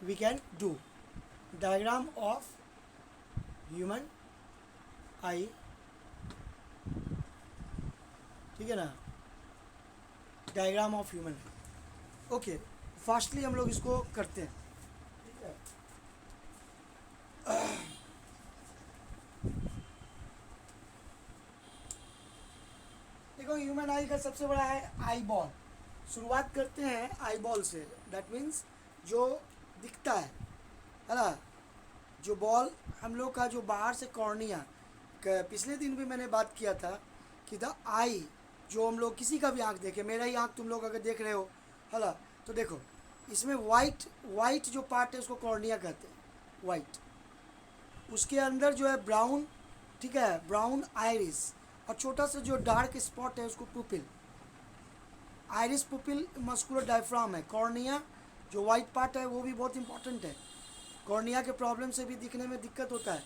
we can do diagram of human eye, ठीक है ना, diagram of human I. Okay, fastly हम लोग इसको करते हैं, ठीक है। देखो ह्यूमन आई का सबसे बड़ा है आई बॉल। शुरुआत करते हैं आई बॉल से, दैट मीन्स जो दिखता है ना, जो बॉल हम लोग का जो बाहर से कॉर्निया, पिछले दिन भी मैंने बात किया था कि द आई, जो हम लोग किसी का भी आँख देखे, मेरा ही आँख तुम लोग अगर देख रहे हो है ना, तो देखो इसमें वाइट जो पार्ट है उसको कॉर्निया कहते हैं, वाइट। उसके अंदर जो है ब्राउन, ठीक है, ब्राउन आइरिस, और छोटा सा जो डार्क स्पॉट है उसको pupil. Iris, pupil, muscular diaphragm है। कॉर्निया जो वाइट पार्ट है वो भी बहुत इंपॉर्टेंट है। कॉर्निया के प्रॉब्लम से भी दिखने में दिक्कत होता है,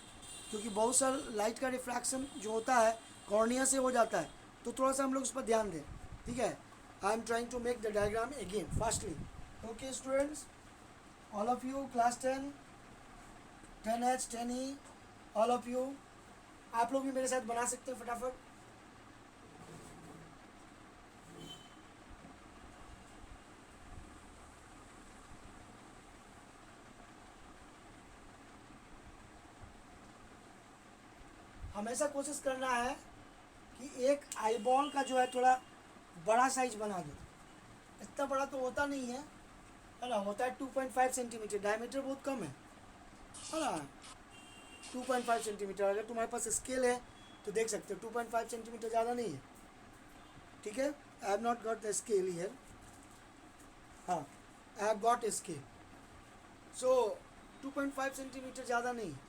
क्योंकि बहुत सारा लाइट का रिफ्रैक्शन जो होता है कॉर्निया से हो जाता है, तो थोड़ा सा हम लोग उस पर ध्यान दें, ठीक है। I am trying to make the diagram again fastly. Okay students, all of you class 10, 10H, 10E, all of you, आप लोग भी मेरे साथ बना सकते हैं फटाफट। हमेशा कोशिश करना है कि एक आई बॉल का जो है थोड़ा बड़ा साइज बना दो। इतना बड़ा तो होता नहीं है ना, होता है 2.5 सेंटीमीटर, डायमीटर बहुत कम है ना, 2.5 सेंटीमीटर। अगर तुम्हारे पास स्केल है तो देख सकते हो 2.5 सेंटीमीटर ज़्यादा नहीं है, ठीक है। I have not got the scale here, हाँ I have got a scale, so 2.5 centimetre ज़्यादा नहीं है,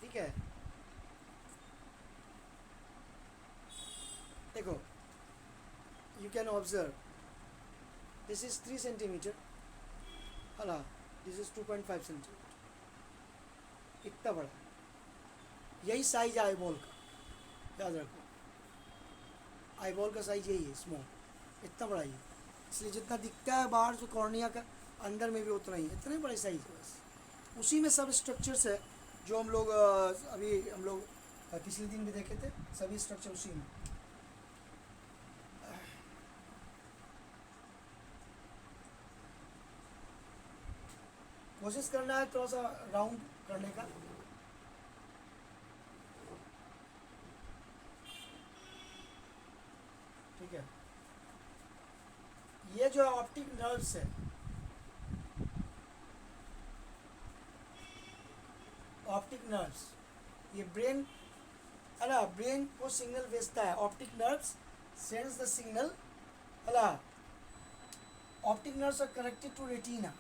ठीक है। देखो you can observe this is 3 centimetre है ना, दिस इज 2.5 सेंटीमीटर, इतना बड़ा, यही साइज है आई बॉल का, याद रखो आई बॉल का साइज यही है, स्मॉल, इतना बड़ा ही है। इसलिए जितना दिखता है बाहर जो कॉर्निया का, अंदर में भी उतना ही, इतने बड़े साइज है बस। उसी में सब स्ट्रक्चर्स है जो हम लोग अभी हम लोग पिछले दिन भी देखे थे, सभी स्ट्रक्चर उसी में। कोशिश करना है थोड़ा सा राउंड करने का, ठीक है। ये जो ऑप्टिक नर्व्स है, ऑप्टिक नर्व्स, ये ब्रेन है ना, ब्रेन को सिग्नल भेजता है, optic nerves sends the signal है ना। Optic nerves are connected to retina.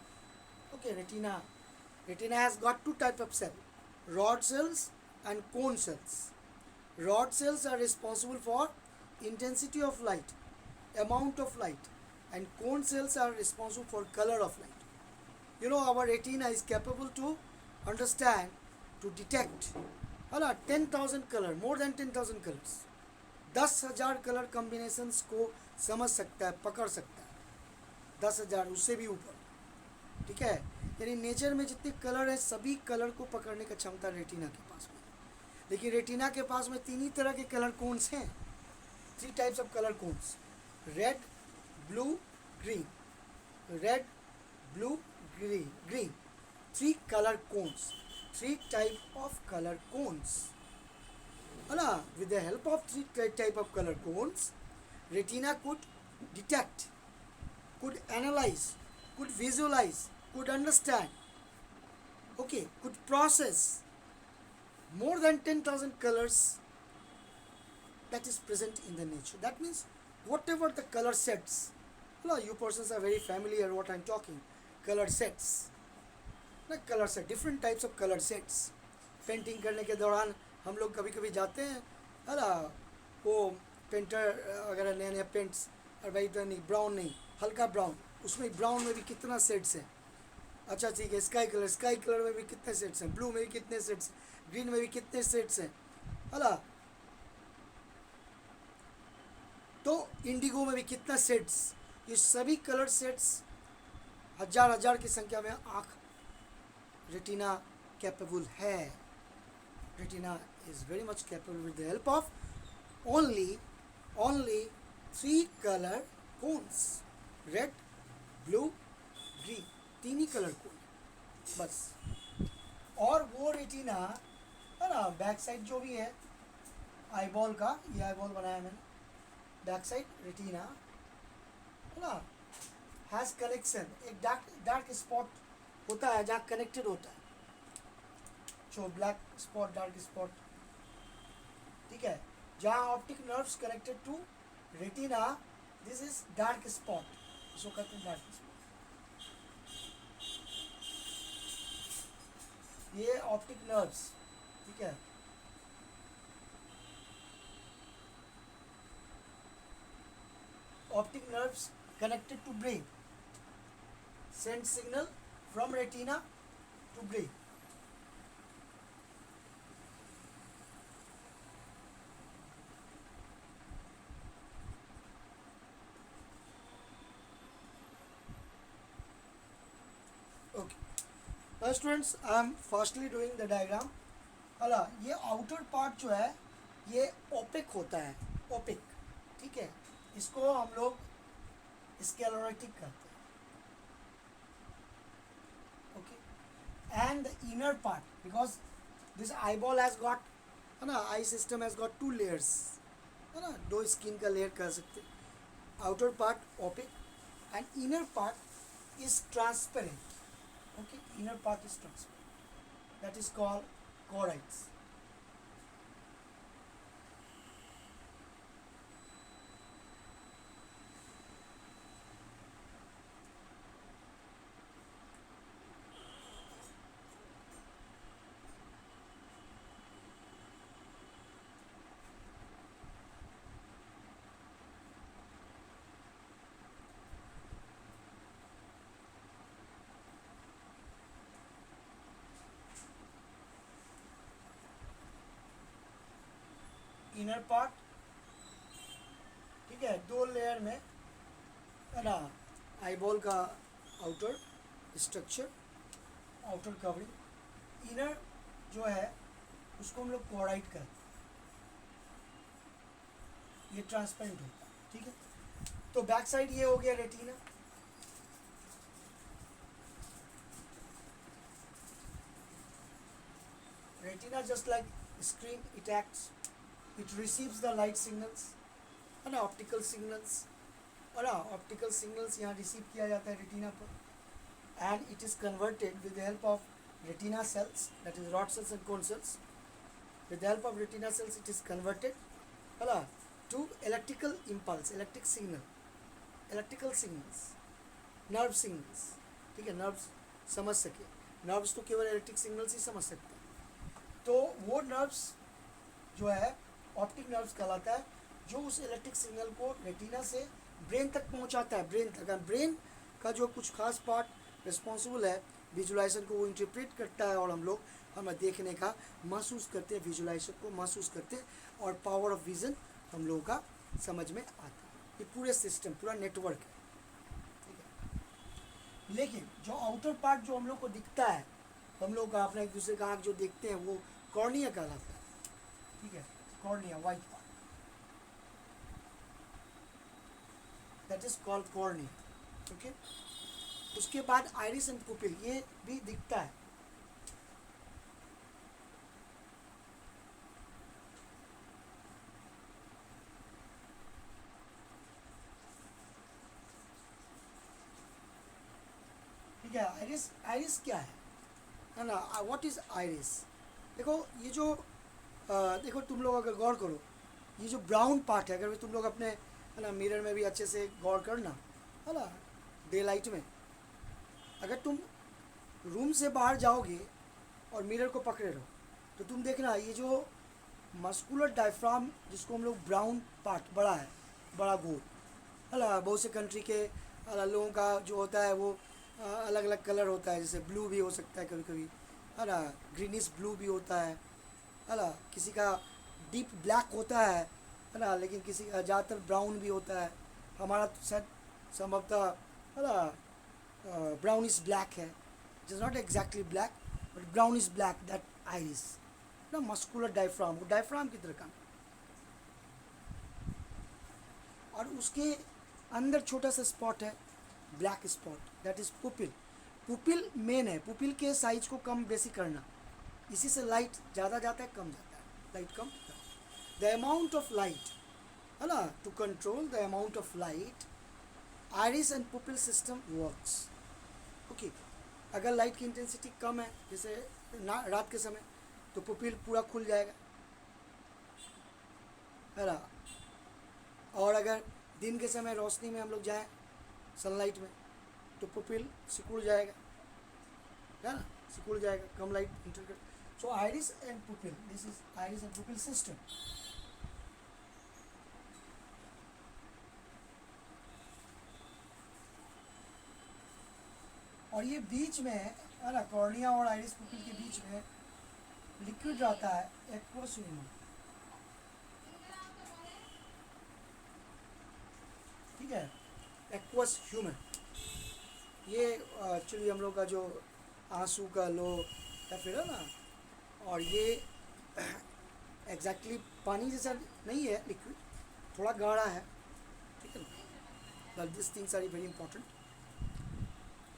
Okay, retina has got two types of cells, rod cells and cone cells. Rod cells are responsible for intensity of light, amount of light, and cone cells are responsible for color of light. You know, our retina is capable to understand, to detect 10,000 color, more than 10,000 colors, 10,000 colour combinations को समझ सकता है, पकड़ सकता है, 10,000 उससे भी ऊपर, ठीक है। यानी नेचर में जितने कलर हैं सभी कलर को पकड़ने का क्षमता रेटिना के पास में। लेकिन रेटिना के पास में 3 ही तरह के कलर कोन्स हैं, 3 types of colour cones, red, blue, green, red, blue, green, 3 colour cones, 3 type of colour cones है ना। With the help of 3 type of colour cones, retina could detect, could analyze, could visualize, could understand, okay, could process more than 10,000 colors that is present in the nature. That means whatever the color sets, you persons are very familiar what I'm talking, color sets, ना color set, different types of color sets. Painting करने के दौरान हम लोग कभी कभी जाते हैं है ना, वो पेंटर अगर नए नए पेंट्स, और भाई तो नहीं, ब्राउन नहीं, हल्का ब्राउन, उसमें ब्राउन में भी कितना सेट्स हैं, अच्छा ठीक है, स्काई कलर में भी कितने सेट्स हैं, ब्लू में भी कितने सेट्स, ग्रीन में भी कितने सेट्स हैं है ना, तो इंडिगो में भी कितना सेट्स, ये सभी कलर सेट्स हजार हजार की संख्या में आँख रेटिना कैपेबल है. Retina is very much capable with the help of only 3 color cones, red, blue, green, 3 he colour कोन बस. और वो रेटिना है ना, बैक साइड जो भी है आई बॉल का, ये आई बॉल बनाया मैंने, बैक साइड रेटिना है ना, हैज़ कनेक्शन, एक डार्क स्पॉट होता है जहाँ कनेक्टेड होता है, जो ब्लैक स्पॉट, डार्क स्पॉट, ठीक है, जहाँ optic nerves connected to retina, this is dark spot, इसको कहते हैं डार्क स्पॉट. ये ऑप्टिक नर्व्स, ठीक है, optic nerves connected to brain, send signal from retina to brain. Okay, now students, I am fastly doing the diagram. अला ये outer part जो है ये ओपिक होता है, ओपिक, ठीक है, इसको हम लोग स्क्लेरोटिक करते हैं. Okay, and the inner part, because this eye ball has got, है ना, I system has got 2 layers, है ना, 2 स्किन का लेयर कर सकते हैं. Outer part OPEC and inner part is transparent. Okay, inner part is transparent, that is called choroids. Inner part, ठीक है, 2 लेयर में, है ना, आई बॉल का outer structure, outer covering, inner जो है उसको हम लोग क्लोराइड करते हैं, ये ट्रांसपेरेंट होता है, ठीक है. तो बैक साइड ये हो गया retina. Retina just like screen, it acts, it receives the light signals, है ना, ऑप्टिकल सिग्नल्स, है ना, ऑप्टिकल सिग्नल्स यहाँ रिसीव किया जाता है रेटिना पर, and it is converted with the help of retina cells, that is rod cells and cone cells. With the help of retina cells it is converted, है ना, to electrical impulse, electric signal, electrical signals, nerve signals, ठीक है, nerves समझ सके, nerves तो केवल electric signals ही समझ सकते हैं. तो वो नर्व्स जो है ऑप्टिक नर्व्स कहलाता है, जो उस इलेक्ट्रिक सिग्नल को रेटिना से ब्रेन तक पहुंचाता है. ब्रेन तक, ब्रेन का जो कुछ खास पार्ट रिस्पॉन्सिबल है विजुलाइजेशन को, वो इंटरप्रेट करता है, और हम लोग हमें देखने का महसूस करते हैं, विजुलाइजेशन को महसूस करते हैं, और पावर ऑफ विजन हम लोगों का समझ में आता है. ये पूरे सिस्टम, पूरा नेटवर्क है, ठीक है. लेकिन जो आउटर पार्ट जो हम लोग को दिखता है, हम लोग का अपना एक दूसरे का आँख जो देखते हैं, वो कॉर्निया कहलाता है, ठीक है, cornea, white part, that is called cornea. Okay, उसके बाद आइरिस एंड पुपिल, ये भी दिखता है. ठीक है, आइरिस, आइरिस क्या है ना, व्हाट इज आइरिस. देखो ये जो देखो तुम लोग अगर गौर करो, ये जो ब्राउन पार्ट है, अगर तुम लोग अपने, है ना, मिरर में भी अच्छे से गौर करना, है ना, डे लाइट में, अगर तुम रूम से बाहर जाओगे और मिरर को पकड़े रहो, तो तुम देखना ये जो मस्कुलर डायफ्राम, जिसको हम लोग ब्राउन पार्ट, बड़ा है, बड़ा गोल, है ना, बहुत से कंट्री के लोगों का जो होता है वो अलग अलग कलर होता है, जैसे ब्लू भी हो सकता है कभी कभी, है ना, ग्रीनिश ब्लू भी होता है ना, किसी का डीप ब्लैक होता है ना, लेकिन किसी का ज़्यादातर ब्राउन भी होता है. हमारा तो शायद संभवतः, है ना, ब्राउनिश ब्लैक है, it is not exactly black but brownish black that iris ना, मस्कुलर डायफ्राम, वो डायफ्राम की तरह काम, और उसके अंदर छोटा सा स्पॉट है black spot, that is pupil. Pupil main है, पुपिल के साइज को कम बेसी करना, इसी से लाइट ज़्यादा जाता है कम जाता है, लाइट कम, द अमाउंट ऑफ लाइट है ना, to control the amount of light iris and pupil system works. Okay, अगर लाइट की इंटेंसिटी कम है जैसे रात के समय तो पुपिल पूरा खुल जाएगा है ना, और अगर दिन के समय रोशनी में हम लोग जाएं सनलाइट में तो पुपिल सिकुड़ जाएगा है ना, सिकुड़ जाएगा, कम लाइट इंटर कर। So iris and pupil, this is iris and pupil system. और ये बीच में है ना, कॉर्निया और आइरिस पुपिल के बीच में लिक्विड रहता है एक्वस ह्यूमन, ठीक है, एक्वस ह्यूमन। ये एक्चुअली हम लोग का जो आंसू का लो या फिर है ना, और ये एग्जैक्टली पानी जैसा नहीं है लिक्विड, थोड़ा गाढ़ा है, ठीक है ना, but this things are very important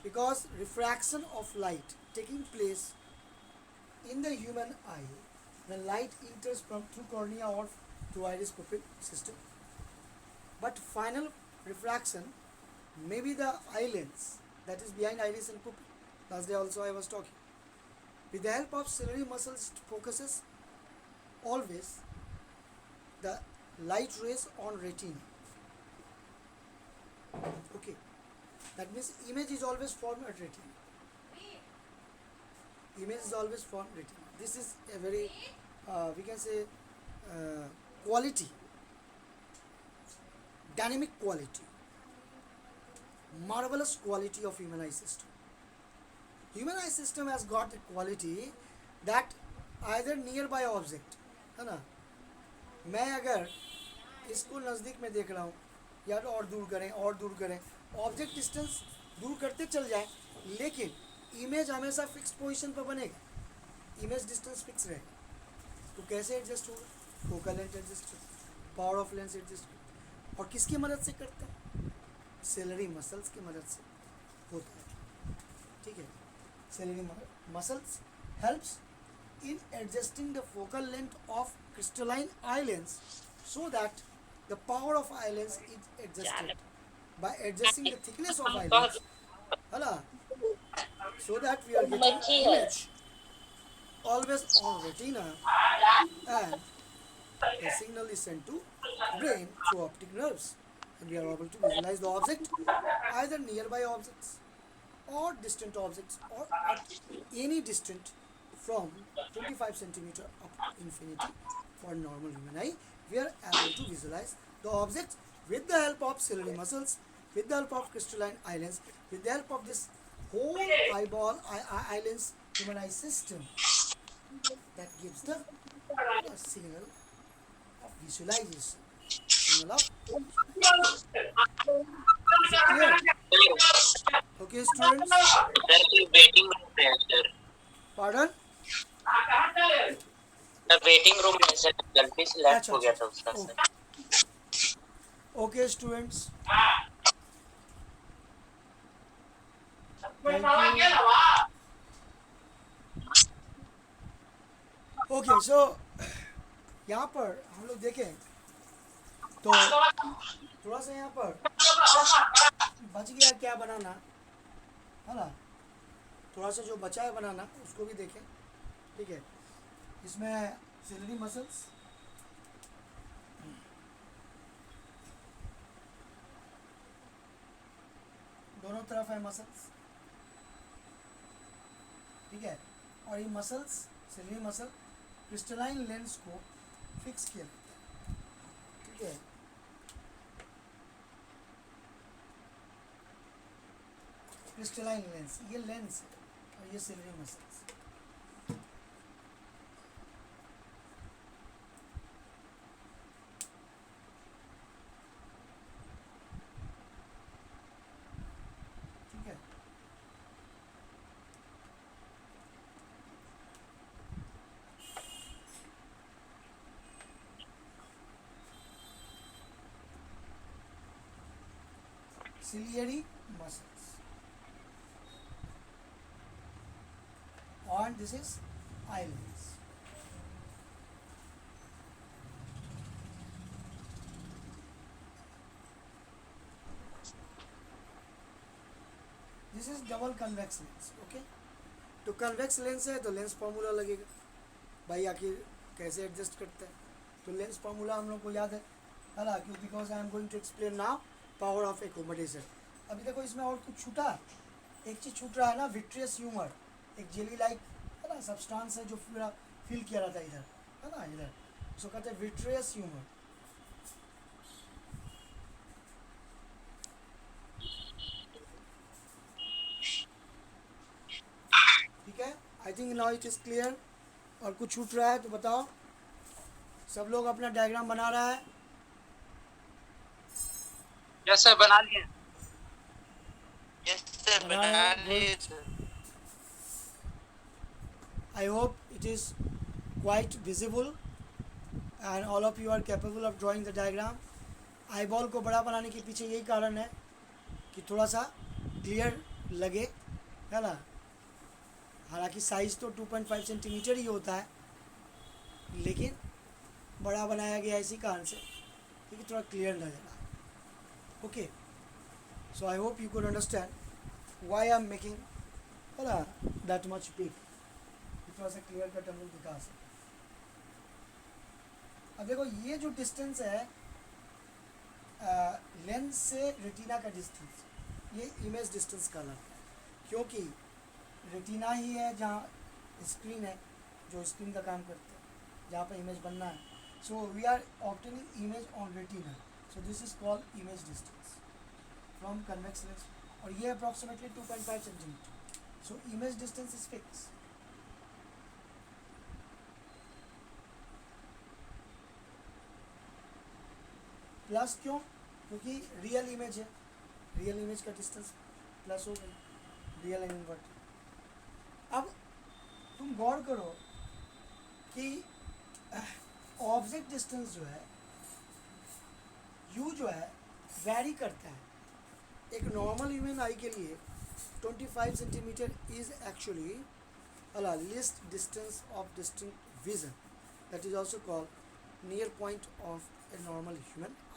because refraction of light taking place in the human eye when light enters from through cornea or through iris pupil system, but final refraction may be the eye lens that is behind iris and pupil. Last day also I was talking, with the help of ciliary muscles it focuses always the light rays on retina. Okay, that means image is always formed at retina, image is always formed retina. This is a very we can say quality, dynamic quality, marvelous quality of human eye system. Human eye system has got a quality that either nearby object है ना, मैं अगर इसको नज़दीक में देख रहा हूँ या तो और दूर करें और दूर करें, ऑब्जेक्ट डिस्टेंस दूर करते चल जाए, लेकिन इमेज हमेशा फिक्स पोजीशन पर बनेगा, इमेज डिस्टेंस फिक्स रहेगा। तो कैसे एडजस्ट होगा, focal length adjust, power of lens adjust, और किसकी मदद से करते हैं, सेलरी मसल्स की मदद से होता है, ठीक है। Salary muscles helps in adjusting the focal length of crystalline eye lens so that the power of eye lens is adjusted by adjusting the thickness of eye lens, hala, so that we are getting image always on retina and the signal is sent to brain through optic nerves and we are able to visualize the object, either nearby objects or distant objects or at any distant from 25 centimeter up to infinity. For normal human eye, we are able to visualize the objects with the help of ciliary muscles, with the help of crystalline eye lens, with the help of this whole eyeball eye lens human eye system that gives the signal of visualization, signal of is it clear? Okay students, waiting room है sir. pardon, The waiting room है sir, गलती से left अच्छा हो गया अच्छा था उसका sir. Okay students, thank you. Okay so यहाँ पर हम लोग देखें तो थोड़ा सा यहाँ पर बच गया क्या बनाना है ना, थोड़ा सा जो बचा है बनाना उसको भी देखें, ठीक है। इसमें सिलरी मसल्स, दोनों तरफ है मसल्स, ठीक है, और ये muscles ciliary muscle crystalline lens को फिक्स किया, ठीक है। क्रिस्टलाइन लेंस, ये लेंस है और ये सिलरी मसल्स, ठीक है। ciliary muscles, and this is eyelids. This is double convex lens. Okay, तो कन्वेक्स लेंस है तो लेंस फॉर्मूला लगेगा. भाई आखिर कैसे एडजस्ट करते हैं, तो लेंस फॉर्मूला हम लोग को याद है ना, क्यों, because I am going to explain now power of accommodation. अभी देखो इसमें और कुछ छूटा, एक चीज़ छूट रहा है ना, विट्रियस ह्यूमर, एक जेली लाइक है ना सब्सटेंस है जो पूरा फील किया रहता है इधर, है ना, इधर, उसको कहते हैं विट्रियस ह्यूमर. ठीक है, I think now it is clear. और कुछ छूट रहा है तो बताओ. सब लोग अपना डायग्राम बना रहा है. यस सर, बना लिए. यस सर, बना बना रहे हैं, लिए good. Sir. I hope it is quite visible and all of you are capable of drawing the diagram. Eyeball को बड़ा बनाने के पीछे यही कारण है कि थोड़ा सा क्लियर लगे, है ना. हालांकि साइज़ तो 2.5 सेंटीमीटर ही होता है, लेकिन बड़ा बनाया गया इसी कारण से क्योंकि थोड़ा क्लियर नजर आए. Okay, so I hope you could understand why I am making that much big. थोड़ा सा क्लियर कट हम लोग दिखा सकते. अब देखो ये जो डिस्टेंस है लेंस से रेटिना का डिस्टेंस, ये इमेज डिस्टेंस कहलाता है, क्योंकि रेटिना ही है जहाँ स्क्रीन है जो स्क्रीन का काम करता है, जहाँ पर इमेज बनना है. So we are obtaining image on retina, so this is called image distance from convex lens, और ये approximately 2.5 centimetre. So image distance is fix. Plus क्यों, क्योंकि रियल इमेज है, रियल इमेज का डिस्टेंस प्लस हो गई, रियल एंड इन्वर्ट. अब तुम गौर करो कि ऑब्जेक्ट डिस्टेंस जो है यू जो है वैरी करता है. एक नॉर्मल ह्यूमन आई के लिए 25 centimetre is actually least distance of distinct vision, that is also called near point of a normal human eye,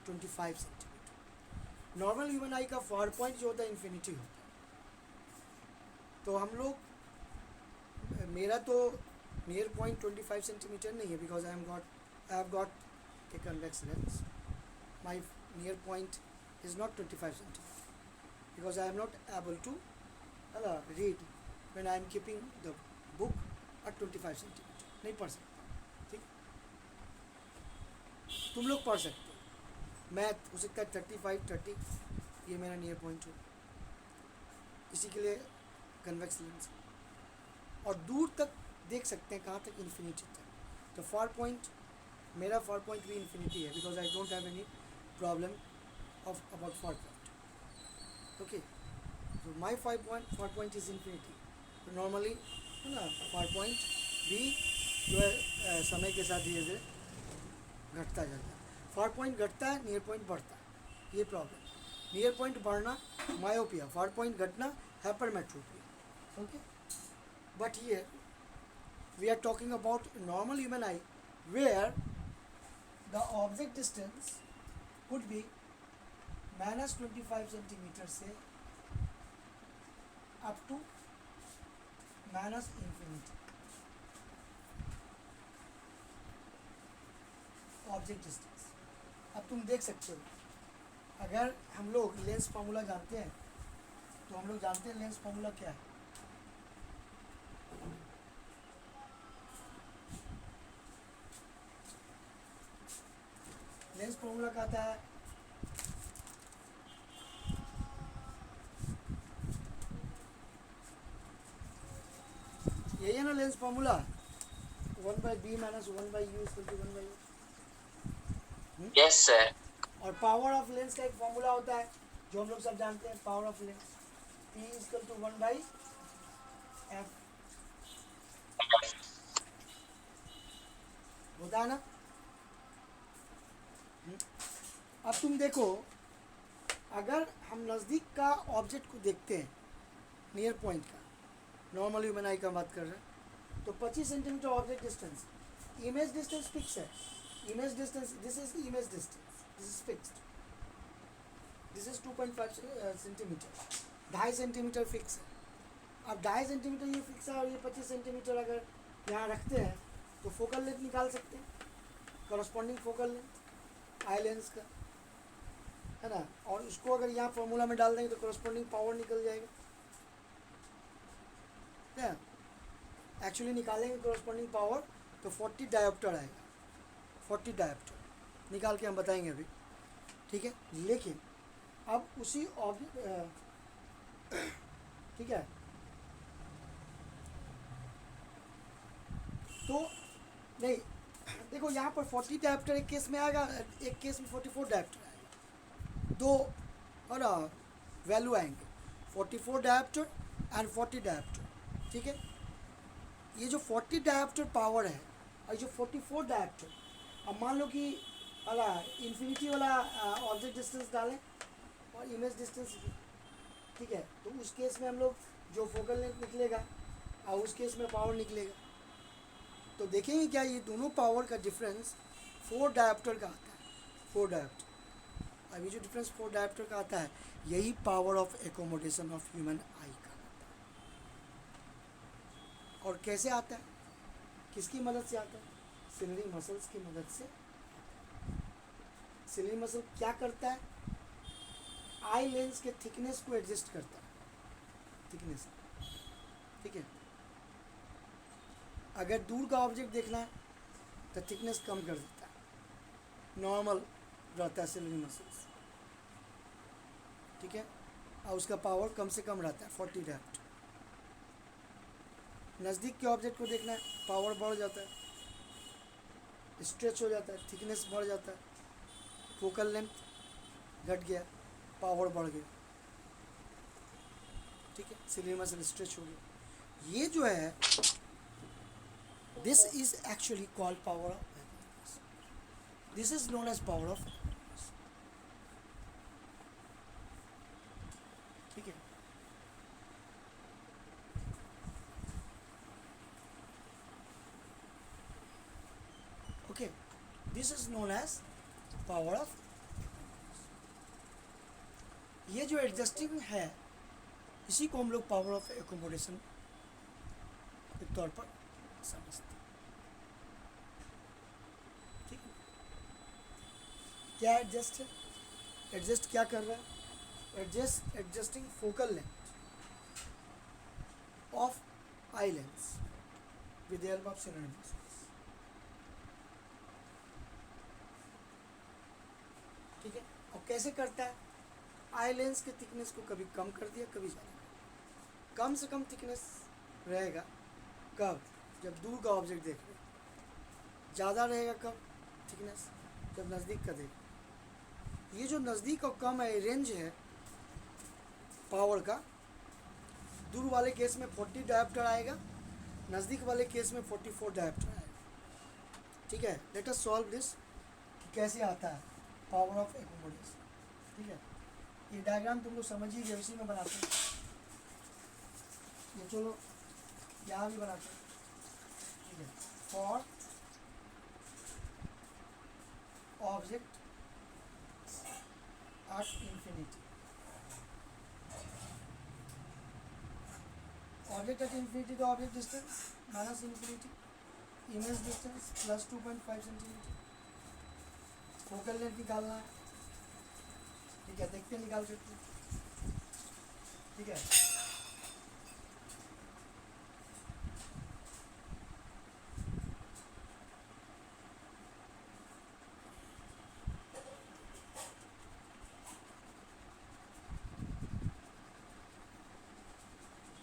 25 centimetre. Normal human eye का फार पॉइंट जो होता है इन्फिनिटी होता है. तो हम लोग, मेरा तो नियर पॉइंट 25 सेंटीमीटर नहीं है, because I have got a convex lens. My near point is not 25 centimetre, because I am not able to read when I am keeping the book at 25 centimetre. नहीं पढ़ सकता, ठीक. तुम लोग पढ़ सकते हो, मैं हो सकता है 35 30, ये मेरा नियर पॉइंट हो, इसी के लिए कन्वेक्स लेंस. और दूर तक देख सकते हैं, कहाँ तक, इन्फिनिटी तक. तो फार पॉइंट, मेरा फार पॉइंट भी इन्फिनिटी है, because I don't have any problem of about far point. Okay, तो माई फार पॉइंट इज इन्फिनिटी. तो नॉर्मली है ना फार पॉइंट भी जो है समय के साथ धीरे धीरे घटता जाता है. फार पॉइंट घटता है, नियर पॉइंट बढ़ता है, ये प्रॉब्लम. नियर पॉइंट बढ़ना मायोपिया, फार पॉइंट घटना hypermetropia. Okay, but here we are talking about normal human eye where the object distance could be minus 25 centimeter से up to minus infinity. Object distance. अब तुम देख सकते हो, अगर हम लोग लेंस फार्मूला जानते हैं तो हम लोग जानते हैं लेंस फार्मूला क्या है. लेंस फार्मूला कहता है यही है ना lens formula, 1/b minus 1/u equal to 1/u. Yes sir. और पावर ऑफ लेंस का एक फॉर्मूला होता है जो हम लोग सब जानते हैं, power of lens p equal to 1/f होता है ना. अब तुम देखो, अगर हम नज़दीक का ऑब्जेक्ट को देखते हैं, नियर पॉइंट का, नॉर्मल ह्यूमन आई का बात कर रहे हैं, तो 25 centimetre object distance, image distance fix है, image distance, this is image distance, this is fixed, this is 2.5 centimetre, 2.5 centimetre fix है। अब 2.5 सेंटीमीटर ये फिक्स है और ये 25 सेंटीमीटर अगर यहाँ रखते हैं तो फोकल लेंथ निकाल सकते हैं, corresponding focal length eye lens का, है ना। और उसको अगर यहाँ फॉर्मूला में डाल देंगे तो करस्पॉन्डिंग पावर निकल जाएगा, क्या एक्चुअली निकालेंगे करस्पॉन्डिंग पावर तो 40 डायोप्टर आएगा, 40 डायोप्टर निकाल के हम बताएंगे अभी, ठीक है। लेकिन अब उसी ऑब्जेक्ट, ठीक है, तो नहीं, देखो यहाँ पर 40 डायोप्टर एक केस में आएगा, एक केस में 44 डायोप्टर आएगा, दो और वैल्यू आएंगे, 44 डायोप्टर एंड 40 डायोप्टर, ठीक है। ये जो 40 डायोप्टर पावर है और जो 44 डायोप्टर, अब मान लो कि वाला इन्फिनिटी वाला ऑब्जेक्ट डिस्टेंस डालें और इमेज डिस्टेंस, ठीक है, तो उस केस में हम लोग जो फोकल लेंथ निकलेगा और उस केस में पावर निकलेगा, तो देखेंगे क्या ये दोनों पावर का डिफरेंस 4 डायोप्टर का आता है, 4 डायोप्टर। अभी जो डिफरेंस 4 डायोप्टर का आता है यही power of accommodation of human eye का आता है। और कैसे आता है, किसकी मदद से आता है, सिलरी मसल्स की मदद से। सिलरी मसल क्या करता है, आई लेंस के थिकनेस को एडजस्ट करता है, थिकनेस, ठीक है। अगर दूर का ऑब्जेक्ट देखना है तो थिकनेस कम कर देता है, नॉर्मल रहता है सिलरी मसल्स, ठीक है, और उसका पावर कम से कम रहता है 40 डायोप्टर। नज़दीक के ऑब्जेक्ट को देखना है, पावर बढ़ जाता है, स्ट्रेच हो जाता है, थिकनेस बढ़ जाता है, फोकल लेंथ घट गया, पावर बढ़ गया, ठीक है, सिलरी मसल स्ट्रेच हो गया। ये जो है this is actually called power of economics. This is known as power of economics. ठीक है, okay, this is known as power of, ये जो एडजस्टिंग है इसी को हम लोग पावर ऑफ एकोमोडेशन के तौर पर समझते हैं, ठीक है। क्या एडजस्ट है, एडजस्ट क्या कर रहा है, adjusting focal length of eye lens with the help of ciliary muscles, ठीक है। और कैसे करता है, आई लेंस के थिकनेस को कभी कम कर दिया, कभी ज़्यादा, कम से कम थिकनेस रहेगा कब, जब दूर का ऑब्जेक्ट देख रहे, ज़्यादा रहेगा कब थिकनेस, जब नज़दीक का देख। ये जो नज़दीक और कम है रेंज है पावर का, दूर वाले केस में 40 डायोप्टर आएगा, नज़दीक वाले केस में 44 डायोप्टर आएगा, ठीक है। लेट अस सॉल्व दिस कि कैसे आता है पावर ऑफ एकोमोडेशन, ठीक है। ये डायग्राम तुम लोग समझ ही गए, इसी में बनाते हैं, ये चलो यहाँ भी बनाते हैं, ठीक है। For object at infinity, object at infinity तो object distance minus infinity, image distance plus 2.5 centimetre, focal length निकालना है, ठीक है, देखते निकाल सकते हैं, ठीक है।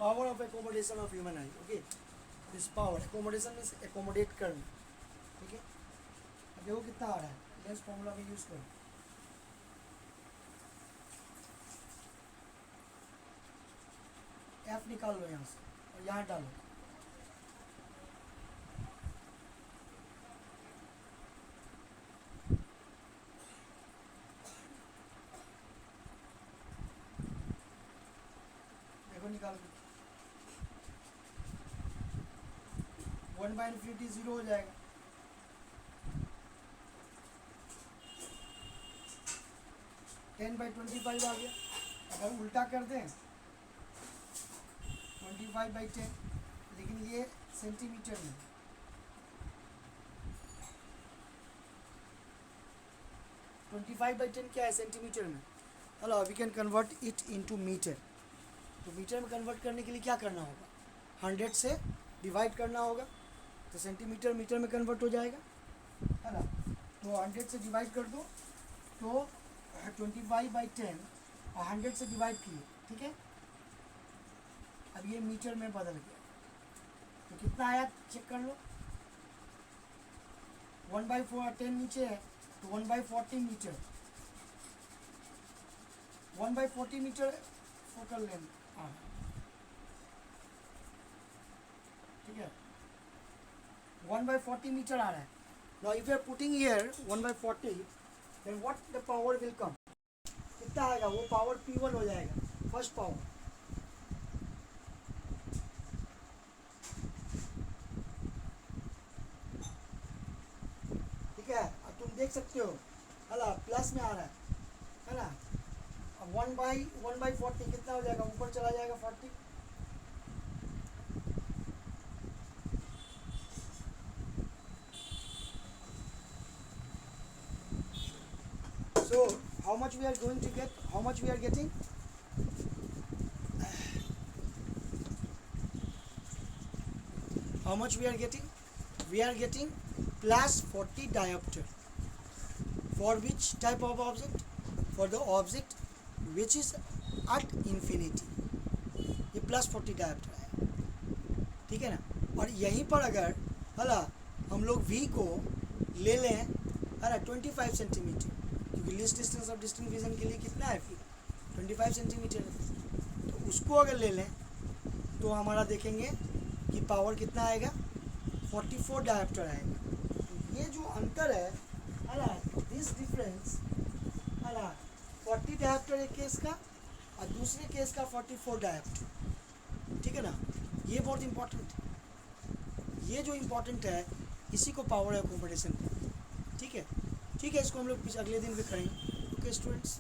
Power of accommodation of human I, okay, this power, accommodation means accommodate करना, ठीक है। अब देखो कितना आ रहा है, लेंस फॉर्मूला में यूज करो, एफ निकाल लो यहाँ से और यहाँ डालो, निकाल के 1/∞ 0 हो जाएगा। टेन बाई 25 आ गया। अगर उल्टा कर दें 25/10, लेकिन ये सेंटीमीटर में, ट्वेंटी 25/10 क्या है सेंटीमीटर में। Hello, we can convert it into metre. तो मीटर में कन्वर्ट करने के लिए क्या करना होगा, 100 से डिवाइड करना होगा, तो सेंटीमीटर मीटर में कन्वर्ट हो जाएगा, है ना। तो 100 से डिवाइड कर दो, तो 25/10 और 100 से डिवाइड किए, ठीक है। अब ये मीटर में बदल गया, तो कितना आया चेक कर लो। 1/10 नीचे है, तो 1/40 मीटर, 1/40 मीटर फोकल लेंथ, हाँ ठीक है, 1/40 मीटर आ रहा है। Now if you are putting here 1/40, then what the power will come, कितना आएगा, वो पावर P1 हो जाएगा, फर्स्ट पावर। ठीक है, अब तुम देख सकते हो, है ना, प्लस में आ रहा है ना। अब 1/40 कितना हो जाएगा, ऊपर चला जाएगा 40। So how much we are going to get, how much we are getting, how much we are getting, we are getting plus 40 diopter. For which type of object, for the object which is at infinity, ये plus 40 dioptre है, ठीक है ना। और यहीं पर अगर हला हम लोग v को ले लें, है ना, 25 सेंटीमीटर, क्योंकि least distance of distant vision के लिए कितना है फिर 25 सेंटीमीटर है, तो उसको अगर ले लें तो हमारा देखेंगे कि पावर कितना आएगा, 44 डायोप्टर आएगा। तो ये जो अंतर है ना, दिस डिफरेंस, है ना, 40 डायोप्टर एक केस का और दूसरे केस का 44 डायोप्टर, ठीक है ना। ये बहुत इंपॉर्टेंट है, ये जो इम्पोर्टेंट है इसी को पावर एकोमोडेशन कहते हैं, ठीक है। ठीक है, इसको हम लोग अगले दिन भी करेंगे। Okay students.